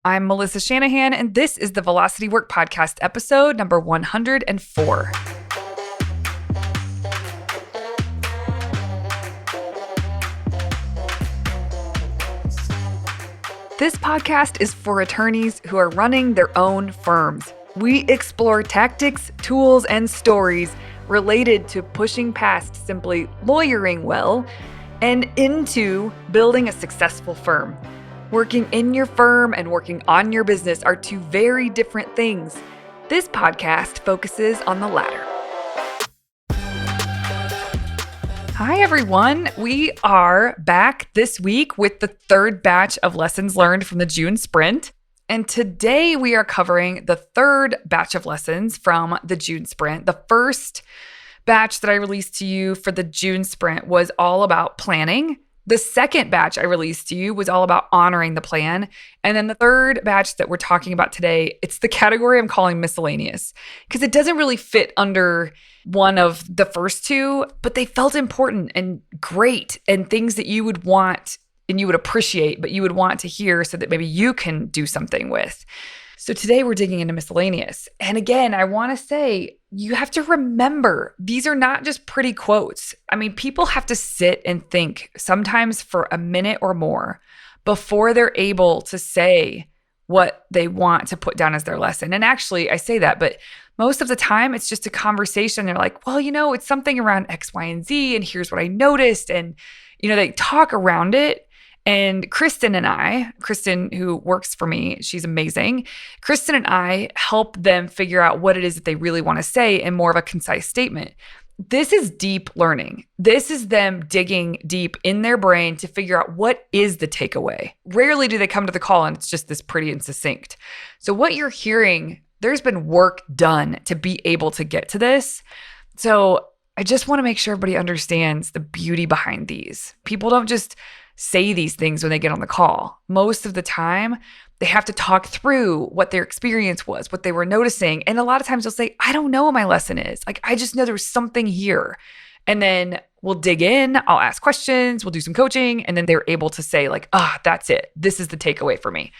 I'm Melissa Shanahan, and this is the Velocity Work Podcast, episode number 104. This podcast is for attorneys who are running their own firms. We explore tactics, tools, and stories related to pushing past simply lawyering well and into building a successful firm. Working in your firm and working on your business are two very different things. This podcast focuses on the latter. Hi, everyone. We are back this week with the third batch of lessons learned from the June sprint. And today we are covering the third batch of lessons from the June sprint. The first batch that I released to you for the June sprint was all about planning. The second batch I released to you was all about honoring the plan. And then the third batch that we're talking about today, it's the category I'm calling miscellaneous because it doesn't really fit under one of the first two, but they felt important and great and things that you would want and you would appreciate, but you would want to hear so that maybe you can do something with. So today we're digging into miscellaneous. And again, I want to say, you have to remember, these are not just pretty quotes. I mean, people have to sit and think sometimes for a minute or more before they're able to say what they want to put down as their lesson. And actually, I say that, but most of the time it's just a conversation. They're like, well, it's something around X, Y, and Z, and here's what I noticed. And, they talk around it. And Kristen, who works for me, she's amazing. Kristen and I help them figure out what it is that they really want to say in more of a concise statement. This is deep learning. This is them digging deep in their brain to figure out what is the takeaway. Rarely do they come to the call and it's just this pretty and succinct. So what you're hearing, there's been work done to be able to get to this. So I just want to make sure everybody understands the beauty behind these. People don't just say these things when they get on the call. Most of the time, they have to talk through what their experience was, what they were noticing. And a lot of times they'll say, I don't know what my lesson is. I just know there's something here. And then we'll dig in, I'll ask questions, we'll do some coaching, and then they're able to say that's it. This is the takeaway for me.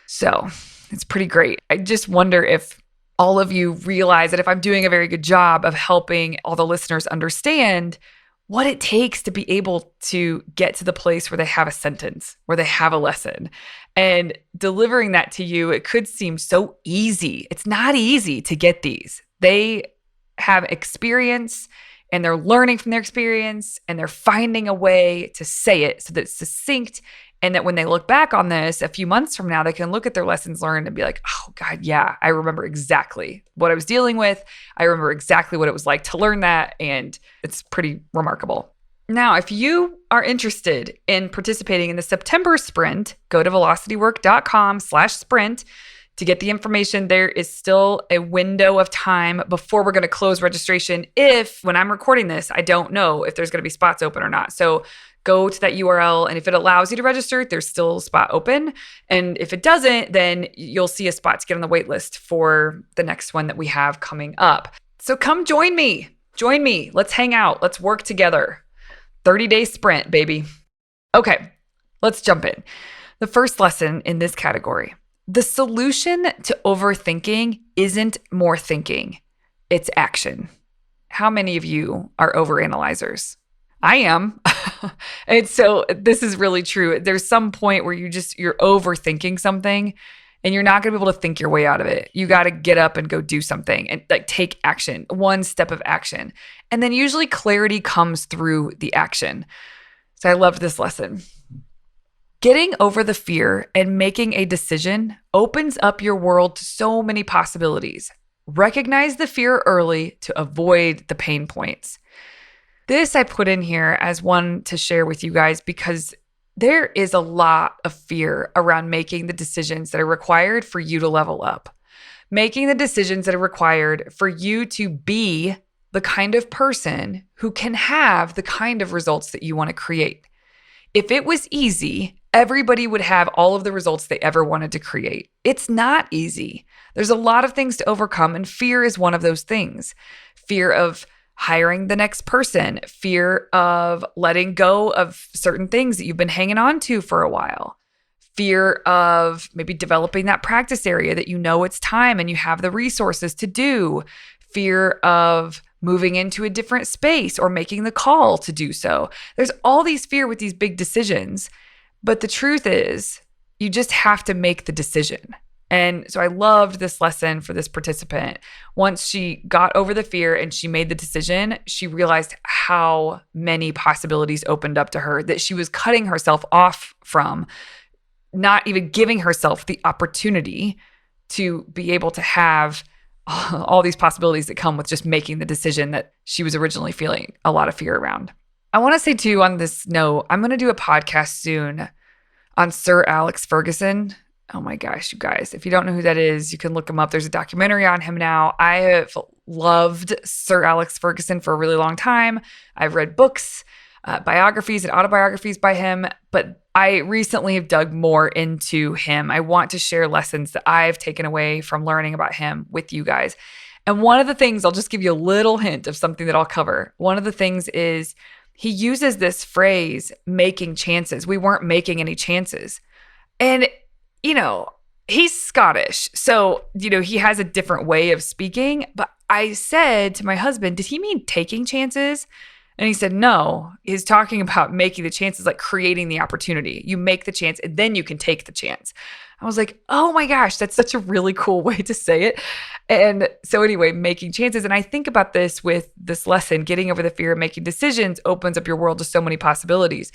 So it's pretty great. I just wonder if all of you realize that if I'm doing a very good job of helping all the listeners understand what it takes to be able to get to the place where they have a sentence, where they have a lesson. And delivering that to you, it could seem so easy. It's not easy to get these. They have experience and they're learning from their experience and they're finding a way to say it so that it's succinct and that when they look back on this a few months from now, they can look at their lessons learned and be like, oh God, yeah, I remember exactly what I was dealing with. I remember exactly what it was like to learn that. And it's pretty remarkable. Now, if you are interested in participating in the September sprint, go to velocitywork.com/sprint to get the information. There is still a window of time before we're going to close registration. When I'm recording this, I don't know if there's going to be spots open or not. So go to that URL, and if it allows you to register, there's still a spot open. And if it doesn't, then you'll see a spot to get on the wait list for the next one that we have coming up. So come join me. Join me. Let's hang out. Let's work together. 30-day sprint, baby. Okay, let's jump in. The first lesson in this category. The solution to overthinking isn't more thinking. It's action. How many of you are overanalyzers? I am. And so this is really true. There's some point where you're overthinking something and you're not going to be able to think your way out of it. You got to get up and go do something and take action, one step of action. And then usually clarity comes through the action. So I loved this lesson. Getting over the fear and making a decision opens up your world to so many possibilities. Recognize the fear early to avoid the pain points. This I put in here as one to share with you guys because there is a lot of fear around making the decisions that are required for you to level up. Making the decisions that are required for you to be the kind of person who can have the kind of results that you want to create. If it was easy, everybody would have all of the results they ever wanted to create. It's not easy. There's a lot of things to overcome, and fear is one of those things. Fear of hiring the next person, fear of letting go of certain things that you've been hanging on to for a while, fear of maybe developing that practice area that you know it's time and you have the resources to do, fear of moving into a different space or making the call to do so. There's all these fear with these big decisions, but the truth is you just have to make the decision. And so I loved this lesson for this participant. Once she got over the fear and she made the decision, she realized how many possibilities opened up to her that she was cutting herself off from, not even giving herself the opportunity to be able to have all these possibilities that come with just making the decision that she was originally feeling a lot of fear around. I want to say too, on this note, I'm going to do a podcast soon on Sir Alex Ferguson. Oh my gosh, you guys, if you don't know who that is, you can look him up. There's a documentary on him now. I have loved Sir Alex Ferguson for a really long time. I've read books, biographies and autobiographies by him, but I recently have dug more into him. I want to share lessons that I've taken away from learning about him with you guys. And one of the things, I'll just give you a little hint of something that I'll cover. One of the things is he uses this phrase, making chances. We weren't making any chances. And he's Scottish. So, he has a different way of speaking. But I said to my husband, did he mean taking chances? And he said, no, he's talking about making the chances, like creating the opportunity. You make the chance and then you can take the chance. I was like, oh my gosh, that's such a really cool way to say it. And so anyway, making chances. And I think about this with this lesson, getting over the fear of making decisions opens up your world to so many possibilities.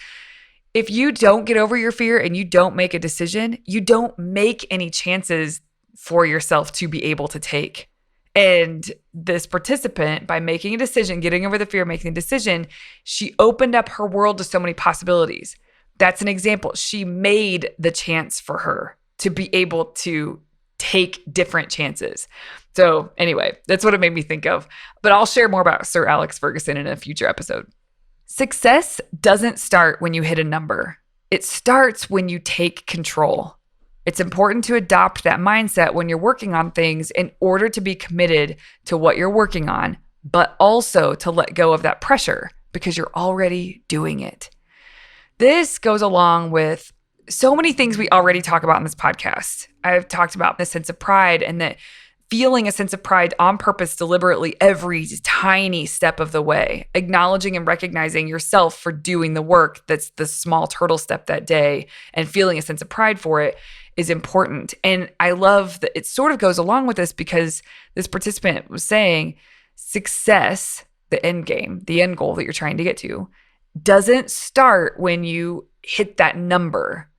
If you don't get over your fear and you don't make a decision, you don't make any chances for yourself to be able to take. And this participant, by making a decision, getting over the fear, making a decision, she opened up her world to so many possibilities. That's an example. She made the chance for her to be able to take different chances. So anyway, that's what it made me think of. But I'll share more about Sir Alex Ferguson in a future episode. Success doesn't start when you hit a number. It starts when you take control. It's important to adopt that mindset when you're working on things in order to be committed to what you're working on, but also to let go of that pressure because you're already doing it. This goes along with so many things we already talk about in this podcast. I've talked about the sense of pride and that feeling a sense of pride on purpose, deliberately, every tiny step of the way, acknowledging and recognizing yourself for doing the work that's the small turtle step that day and feeling a sense of pride for it is important. And I love that it sort of goes along with this because this participant was saying success, the end game, the end goal that you're trying to get to, doesn't start when you hit that number.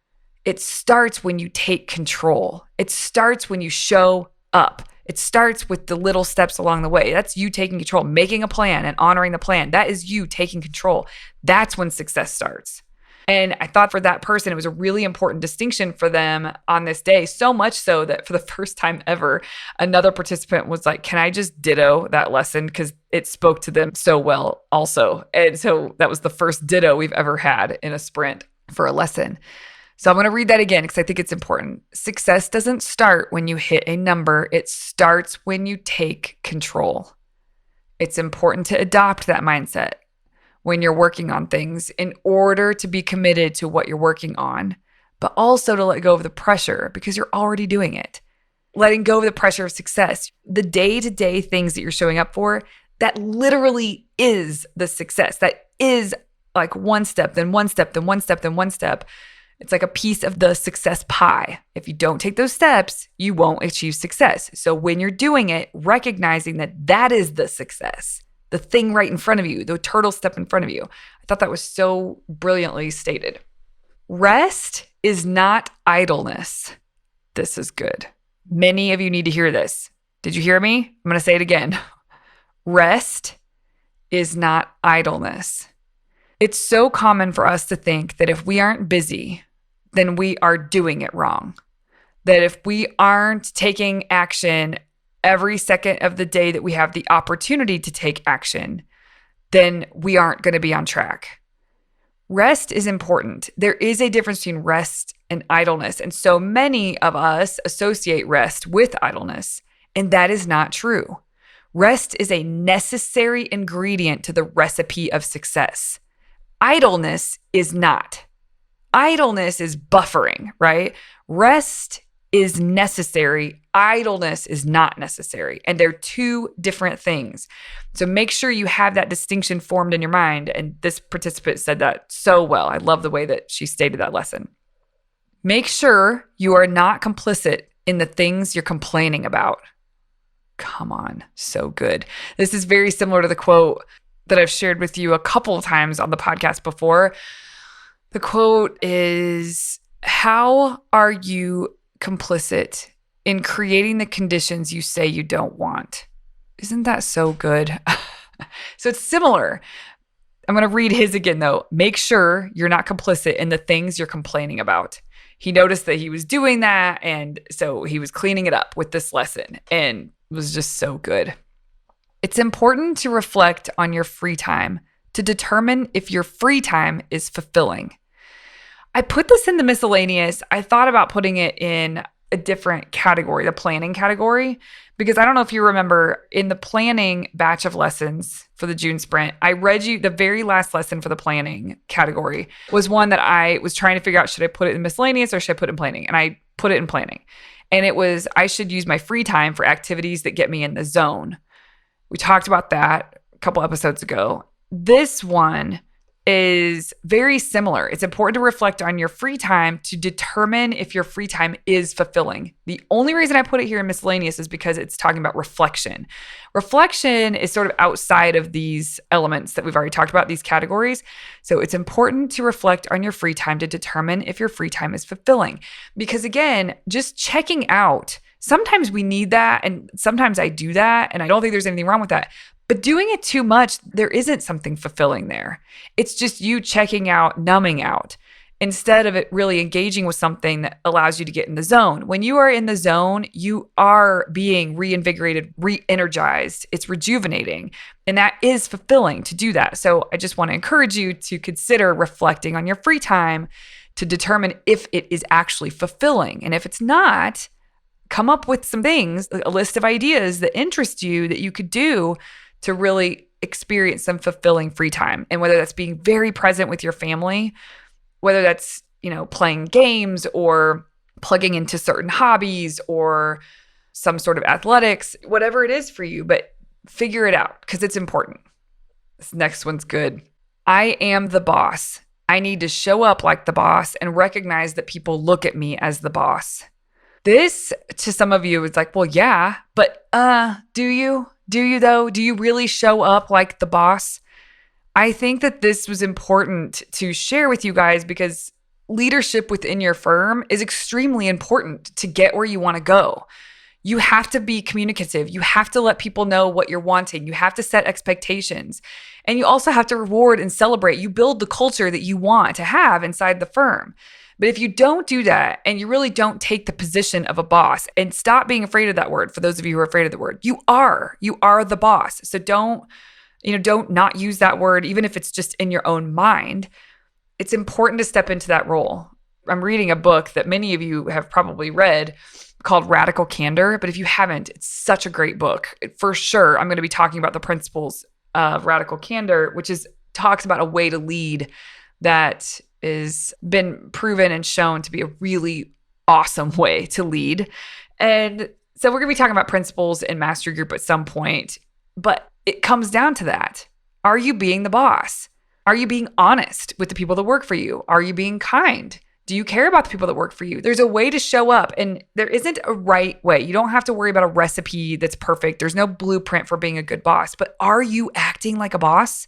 It starts when you take control. It starts when you show up. It starts with the little steps along the way. That's you taking control, making a plan and honoring the plan. That is you taking control. That's when success starts. And I thought for that person, it was a really important distinction for them on this day, so much so that for the first time ever, another participant was like, can I just ditto that lesson? Because it spoke to them so well also. And so that was the first ditto we've ever had in a sprint for a lesson. So I'm going to read that again because I think it's important. Success doesn't start when you hit a number. It starts when you take control. It's important to adopt that mindset when you're working on things in order to be committed to what you're working on, but also to let go of the pressure because you're already doing it. Letting go of the pressure of success, the day-to-day things that you're showing up for, that literally is the success. That is like one step, then one step, then one step, then one step. It's like a piece of the success pie. If you don't take those steps, you won't achieve success. So when you're doing it, recognizing that that is the success, the thing right in front of you, the turtle step in front of you. I thought that was so brilliantly stated. Rest is not idleness. This is good. Many of you need to hear this. Did you hear me? I'm going to say it again. Rest is not idleness. It's so common for us to think that if we aren't busy, then we are doing it wrong. That if we aren't taking action every second of the day that we have the opportunity to take action, then we aren't going to be on track. Rest is important. There is a difference between rest and idleness. And so many of us associate rest with idleness, and that is not true. Rest is a necessary ingredient to the recipe of success. Idleness is not. Idleness is buffering, right? Rest is necessary. Idleness is not necessary. And they're two different things. So make sure you have that distinction formed in your mind. And this participant said that so well. I love the way that she stated that lesson. Make sure you are not complicit in the things you're complaining about. Come on, so good. This is very similar to the quote that I've shared with you a couple of times on the podcast before. The quote is, how are you complicit in creating the conditions you say you don't want? Isn't that so good? So it's similar. I'm going to read his again, though. Make sure you're not complicit in the things you're complaining about. He noticed that he was doing that, and so he was cleaning it up with this lesson, and it was just so good. It's important to reflect on your free time to determine if your free time is fulfilling. I put this in the miscellaneous. I thought about putting it in a different category, the planning category, because I don't know if you remember in the planning batch of lessons for the June sprint, I read you the very last lesson for the planning category was one that I was trying to figure out, should I put it in miscellaneous or should I put it in planning? And I put it in planning. And it was, I should use my free time for activities that get me in the zone. We talked about that a couple episodes ago. This one is very similar. It's important to reflect on your free time to determine if your free time is fulfilling. The only reason I put it here in miscellaneous is because it's talking about reflection. Reflection is sort of outside of these elements that we've already talked about, these categories. So it's important to reflect on your free time to determine if your free time is fulfilling. Because again, just checking out, sometimes we need that, and sometimes I do that, and I don't think there's anything wrong with that. But doing it too much, there isn't something fulfilling there. It's just you checking out, numbing out, instead of it really engaging with something that allows you to get in the zone. When you are in the zone, you are being reinvigorated, re-energized. It's rejuvenating. And that is fulfilling to do that. So I just want to encourage you to consider reflecting on your free time to determine if it is actually fulfilling. And if it's not, come up with some things, a list of ideas that interest you that you could do to really experience some fulfilling free time. And whether that's being very present with your family, whether that's, playing games or plugging into certain hobbies or some sort of athletics, whatever it is for you, but figure it out because it's important. This next one's good. I am the boss. I need to show up like the boss and recognize that people look at me as the boss. This, to some of you, is like, well, yeah, but do you? Do you though? Do you really show up like the boss? I think that this was important to share with you guys because leadership within your firm is extremely important to get where you want to go. You have to be communicative. You have to let people know what you're wanting. You have to set expectations. And you also have to reward and celebrate. You build the culture that you want to have inside the firm. But if you don't do that and you really don't take the position of a boss, and stop being afraid of that word for those of you who are afraid of the word, you are the boss. So don't not use that word, even if it's just in your own mind. It's important to step into that role. I'm reading a book that many of you have probably read called Radical Candor. But if you haven't, it's such a great book. For sure, I'm going to be talking about the principles of Radical Candor, which talks about a way to lead that is been proven and shown to be a really awesome way to lead. And so we're going to be talking about principles in Mastery Group at some point, but it comes down to that. Are you being the boss? Are you being honest with the people that work for you? Are you being kind? Do you care about the people that work for you? There's a way to show up, and there isn't a right way. You don't have to worry about a recipe that's perfect. There's no blueprint for being a good boss, but are you acting like a boss?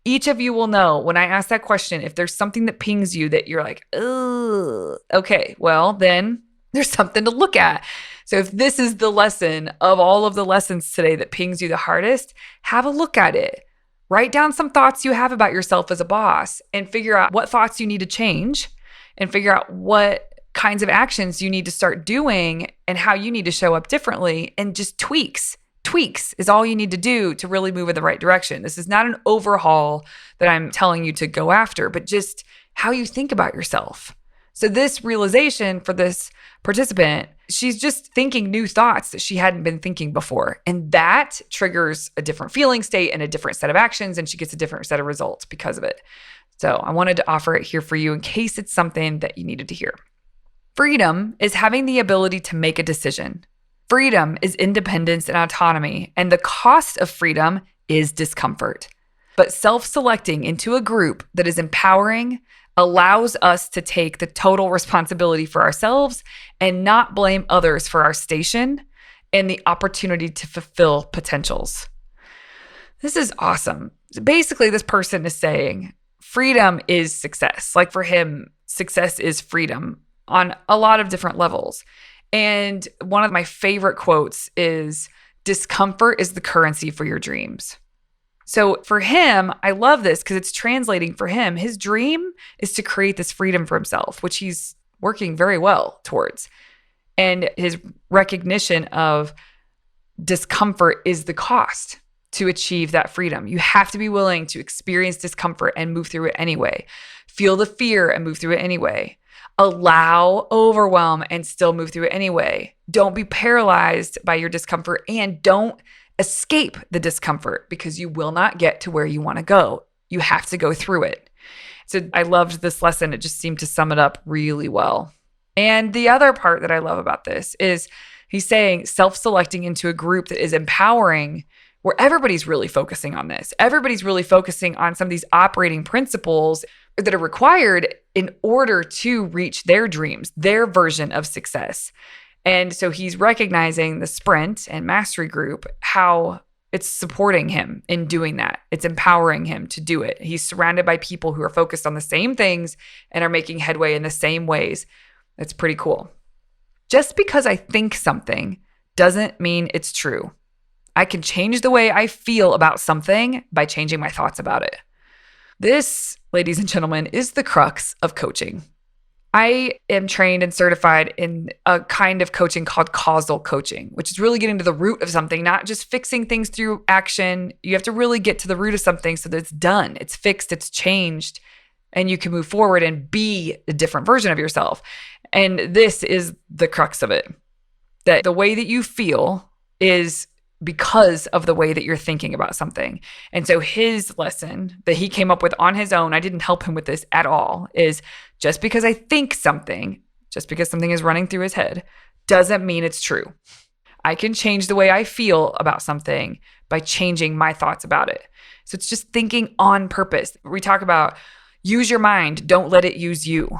Each of you will know when I ask that question, if there's something that pings you that you're like, oh, okay, well, then there's something to look at. So if this is the lesson of all of the lessons today that pings you the hardest, have a look at it. Write down some thoughts you have about yourself as a boss and figure out what thoughts you need to change and figure out what kinds of actions you need to start doing and how you need to show up differently, and just tweaks. Tweaks is all you need to do to really move in the right direction. This is not an overhaul that I'm telling you to go after, but just how you think about yourself. So this realization for this participant, she's just thinking new thoughts that she hadn't been thinking before. And that triggers a different feeling state and a different set of actions, and she gets a different set of results because of it. So I wanted to offer it here for you in case it's something that you needed to hear. Freedom is having the ability to make a decision. Freedom is independence and autonomy, and the cost of freedom is discomfort. But self-selecting into a group that is empowering allows us to take the total responsibility for ourselves and not blame others for our station and the opportunity to fulfill potentials. This is awesome. Basically, this person is saying freedom is success. Like for him, success is freedom on a lot of different levels. And one of my favorite quotes is, discomfort is the currency for your dreams. So for him, I love this because it's translating for him. His dream is to create this freedom for himself, which he's working very well towards. And his recognition of discomfort is the cost to achieve that freedom. You have to be willing to experience discomfort and move through it anyway. Feel the fear and move through it anyway. Allow overwhelm and still move through it anyway. Don't be paralyzed by your discomfort, and don't escape the discomfort because you will not get to where you want to go. You have to go through it. So I loved this lesson. It just seemed to sum it up really well. And the other part that I love about this is he's saying self-selecting into a group that is empowering, where everybody's really focusing on this. Everybody's really focusing on some of these operating principles that are required in order to reach their dreams, their version of success. And so he's recognizing the sprint and mastery group, how it's supporting him in doing that. It's empowering him to do it. He's surrounded by people who are focused on the same things and are making headway in the same ways. It's pretty cool. Just because I think something doesn't mean it's true. I can change the way I feel about something by changing my thoughts about it. This, ladies and gentlemen, is the crux of coaching. I am trained and certified in a kind of coaching called causal coaching, which is really getting to the root of something, not just fixing things through action. You have to really get to the root of something so that it's done, it's fixed, it's changed, and you can move forward and be a different version of yourself. And this is the crux of it, that the way that you feel is because of the way that you're thinking about something. And so his lesson that he came up with on his own, I didn't help him with this at all, is just because I think something, just because something is running through his head, doesn't mean it's true. I can change the way I feel about something by changing my thoughts about it. So it's just thinking on purpose. We talk about use your mind, don't let it use you.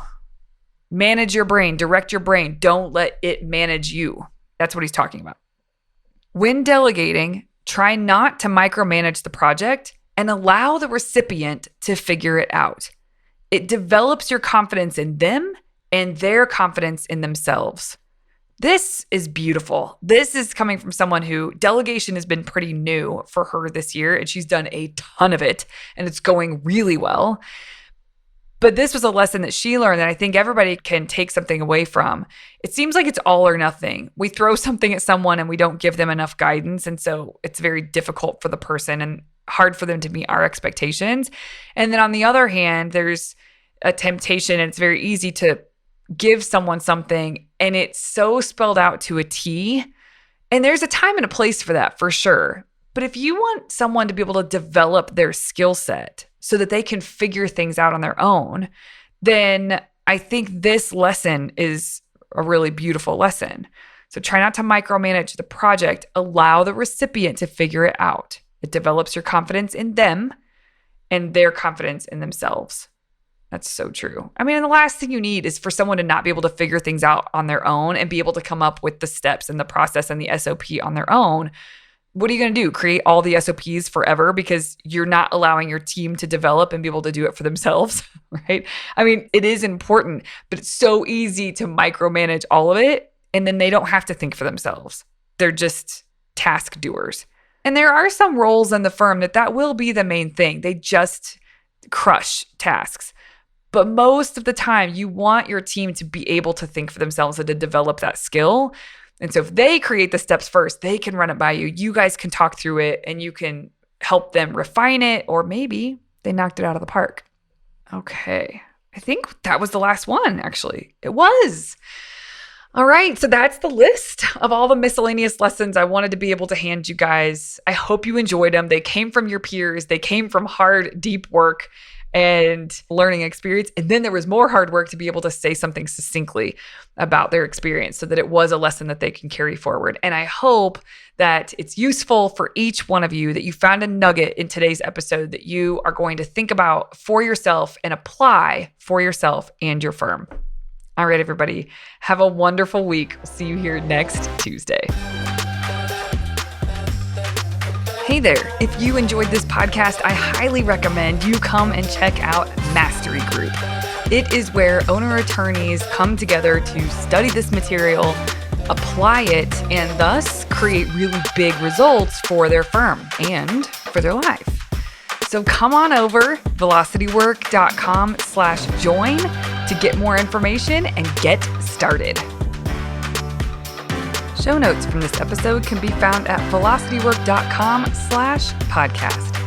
Manage your brain, direct your brain, don't let it manage you. That's what he's talking about. When delegating, try not to micromanage the project and allow the recipient to figure it out. It develops your confidence in them and their confidence in themselves. This is beautiful. This is coming from someone who delegation has been pretty new for her this year, and she's done a ton of it, and it's going really well. But this was a lesson that she learned that I think everybody can take something away from. It seems like it's all or nothing. We throw something at someone and we don't give them enough guidance. And so it's very difficult for the person and hard for them to meet our expectations. And then on the other hand, there's a temptation, and it's very easy to give someone something and it's so spelled out to a T. And there's a time and a place for that, for sure. But if you want someone to be able to develop their skill set so that they can figure things out on their own, then I think this lesson is a really beautiful lesson. So try not to micromanage the project. Allow the recipient to figure it out. It develops your confidence in them and their confidence in themselves. That's so true. I mean, and the last thing you need is for someone to not be able to figure things out on their own and be able to come up with the steps and the process and the SOP on their own. What are you going to do? Create all the SOPs forever because you're not allowing your team to develop and be able to do it for themselves, right? I mean, it is important, but it's so easy to micromanage all of it, and then they don't have to think for themselves. They're just task doers. And there are some roles in the firm that will be the main thing. They just crush tasks. But most of the time, you want your team to be able to think for themselves and to develop that skill. And so if they create the steps first, they can run it by you. You guys can talk through it and you can help them refine it, or maybe they knocked it out of the park. Okay. I think that was the last one, actually. It was. All right, so that's the list of all the miscellaneous lessons I wanted to be able to hand you guys. I hope you enjoyed them. They came from your peers. They came from hard, deep work and learning experience. And then there was more hard work to be able to say something succinctly about their experience so that it was a lesson that they can carry forward. And I hope that it's useful for each one of you, that you found a nugget in today's episode that you are going to think about for yourself and apply for yourself and your firm. All right, everybody, have a wonderful week. We'll see you here next Tuesday. Hey there. If you enjoyed this podcast, I highly recommend you come and check out Mastery Group. It is where owner attorneys come together to study this material, apply it, and thus create really big results for their firm and for their life. So come on over, velocitywork.com/join to get more information and get started. Show notes from this episode can be found at velocitywork.com/podcast.